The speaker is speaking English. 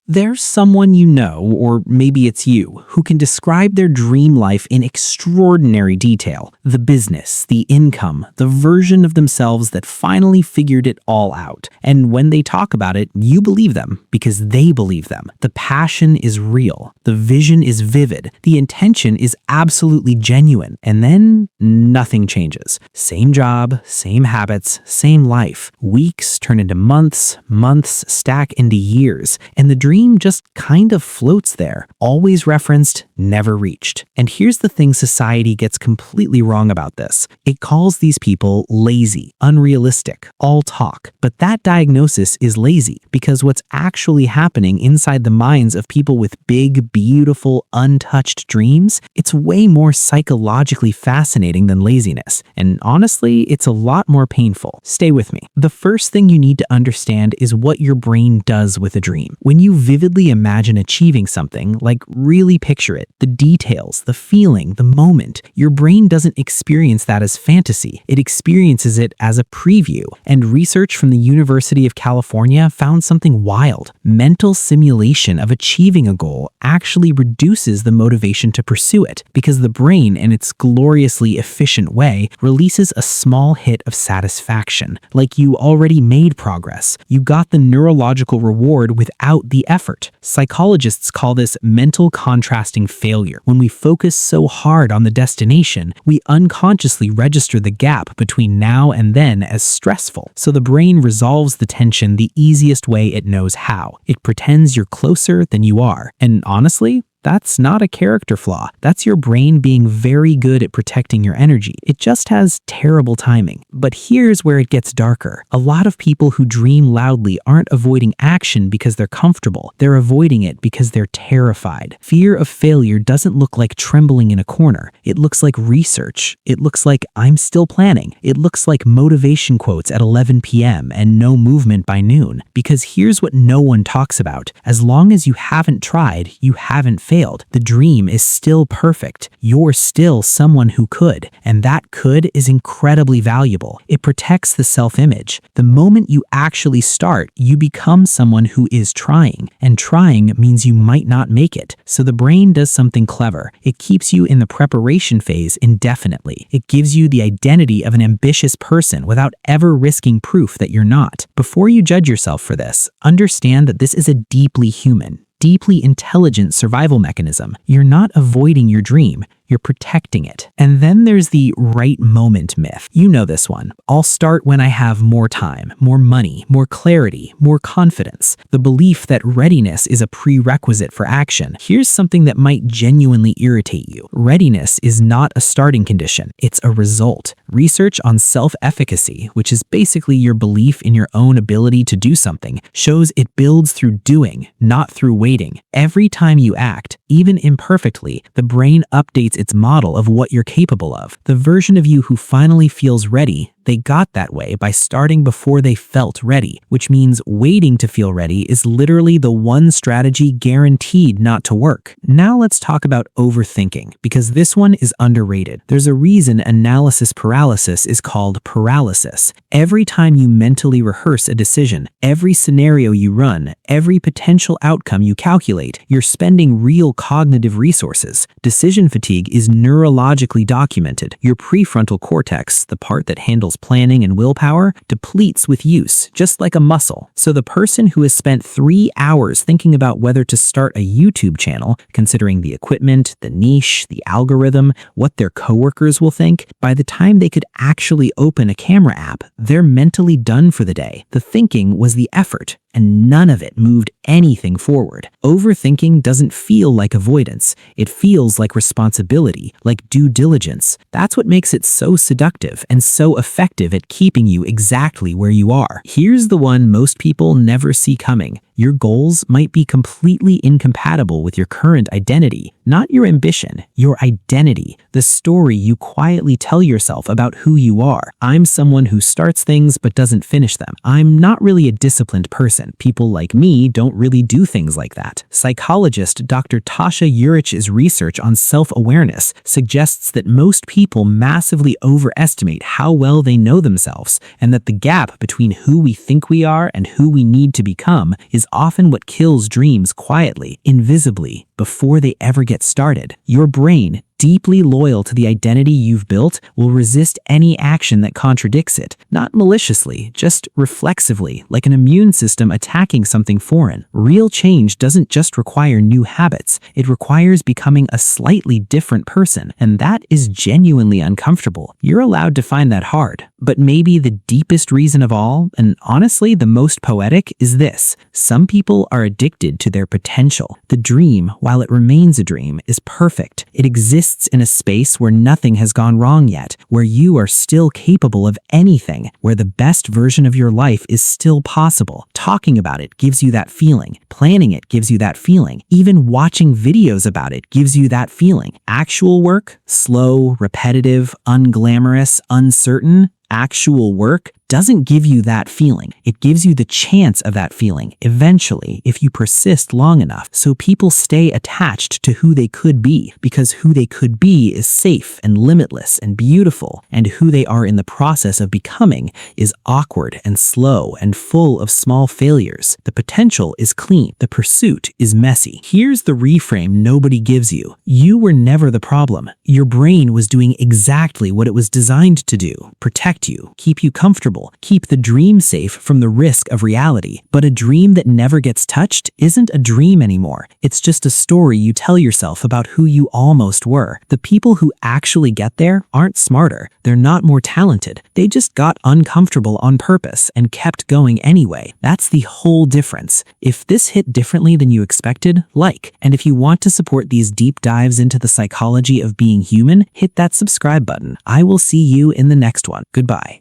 There's someone you know, or maybe it's you, who can describe their dream life in extraordinary detail. The business, the income, the version of themselves that finally figured it all out. And when they talk about it, you believe them because they believe them. The passion is real. The vision is vivid. The intention is absolutely genuine. And then nothing changes. Same job, same habits, same life. Weeks turn into months, months stack into years. And the dream just kind of floats there, always referenced, never reached. And here's the thing society gets completely wrong about this. It calls these people lazy, unrealistic, all talk. But that diagnosis is lazy because what's actually happening inside the minds of people with big, beautiful, untouched dreams, it's way more psychologically fascinating than laziness. And honestly, it's a lot more painful. Stay with me. The first thing you need to understand is what your brain does with a dream. When you vividly imagine achieving something, like really picture it, the details, the feeling, the moment, your brain doesn't experience that as fantasy. It experiences it as a preview. And research from the University of California found something wild. Mental simulation of achieving a goal actually reduces the motivation to pursue it because the brain, in its gloriously efficient way, releases a small hit of satisfaction, like you already made progress. You got the neurological reward without the effort. Psychologists call this mental contrasting failure. When we focus so hard on the destination, we unconsciously register the gap between now and then as stressful. So the brain resolves the tension the easiest way it knows how. It pretends you're closer than you are. And honestly, that's not a character flaw. That's your brain being very good at protecting your energy. It just has terrible timing. But here's where it gets darker. A lot of people who dream loudly aren't avoiding action because they're comfortable. They're avoiding it because they're terrified. Fear of failure doesn't look like trembling in a corner. It looks like research. It looks like I'm still planning. It looks like motivation quotes at 11 p.m. and no movement by noon. Because here's what no one talks about. As long as you haven't tried, you haven't failed. The dream is still perfect. You're still someone who could, and that could is incredibly valuable. It protects the self-image. The moment you actually start, you become someone who is trying, and trying means you might not make it. So the brain does something clever. It keeps you in the preparation phase indefinitely. It gives you the identity of an ambitious person without ever risking proof that you're not. Before you judge yourself for this, understand that this is a deeply human, deeply intelligent survival mechanism. You're not avoiding your dream. You're protecting it. And then there's the right moment myth. You know this one. I'll start when I have more time, more money, more clarity, more confidence. The belief that readiness is a prerequisite for action. Here's something that might genuinely irritate you. Readiness is not a starting condition. It's a result. Research on self-efficacy, which is basically your belief in your own ability to do something, shows it builds through doing, not through waiting. Every time you act, even imperfectly, the brain updates its model of what you're capable of. The version of you who finally feels ready, they got that way by starting before they felt ready, which means waiting to feel ready is literally the one strategy guaranteed not to work. Now let's talk about overthinking, because this one is underrated. There's a reason analysis paralysis is called paralysis. Every time you mentally rehearse a decision, every scenario you run, every potential outcome you calculate, you're spending real cognitive resources. Decision fatigue is neurologically documented. Your prefrontal cortex, the part that handles planning and willpower, depletes with use, just like a muscle. So the person who has spent 3 hours thinking about whether to start a YouTube channel, considering the equipment, the niche, the algorithm, what their coworkers will think, by the time they could actually open a camera app, they're mentally done for the day. The thinking was the effort, and none of it moved anything forward. Overthinking doesn't feel like avoidance. It feels like responsibility, like due diligence. That's what makes it so seductive and so effective at keeping you exactly where you are. Here's the one most people never see coming. Your goals might be completely incompatible with your current identity, not your ambition, your identity, the story you quietly tell yourself about who you are. I'm someone who starts things but doesn't finish them. I'm not really a disciplined person. People like me don't really do things like that. Psychologist Dr. Tasha Urich's research on self-awareness suggests that most people massively overestimate how well they know themselves, and that the gap between who we think we are and who we need to become is is often what kills dreams quietly, invisibly, before they ever get started. Your brain, deeply loyal to the identity you've built, will resist any action that contradicts it, not maliciously, just reflexively, like an immune system attacking something foreign. Real change doesn't just require new habits, it requires becoming a slightly different person, and that is genuinely uncomfortable. You're allowed to find that hard. But maybe the deepest reason of all, and honestly the most poetic, is this: some people are addicted to their potential. The dream, while it remains a dream, is perfect. It exists in a space where nothing has gone wrong yet, where you are still capable of anything, where the best version of your life is still possible. Talking about it gives you that feeling. Planning it gives you that feeling. Even watching videos about it gives you that feeling. Actual work, slow, repetitive, unglamorous, uncertain, actual work doesn't give you that feeling. It gives you the chance of that feeling, eventually, if you persist long enough. So people stay attached to who they could be, because who they could be is safe and limitless and beautiful, and who they are in the process of becoming is awkward and slow and full of small failures. The potential is clean. The pursuit is messy. Here's the reframe nobody gives you. You were never the problem. Your brain was doing exactly what it was designed to do: protect you, keep you comfortable, keep the dream safe from the risk of reality. But a dream that never gets touched isn't a dream anymore. It's just a story you tell yourself about who you almost were. The people who actually get there aren't smarter. They're not more talented. They just got uncomfortable on purpose and kept going anyway. That's the whole difference. If this hit differently than you expected, like. And if you want to support these deep dives into the psychology of being human, hit that subscribe button. I will see you in the next one. Goodbye.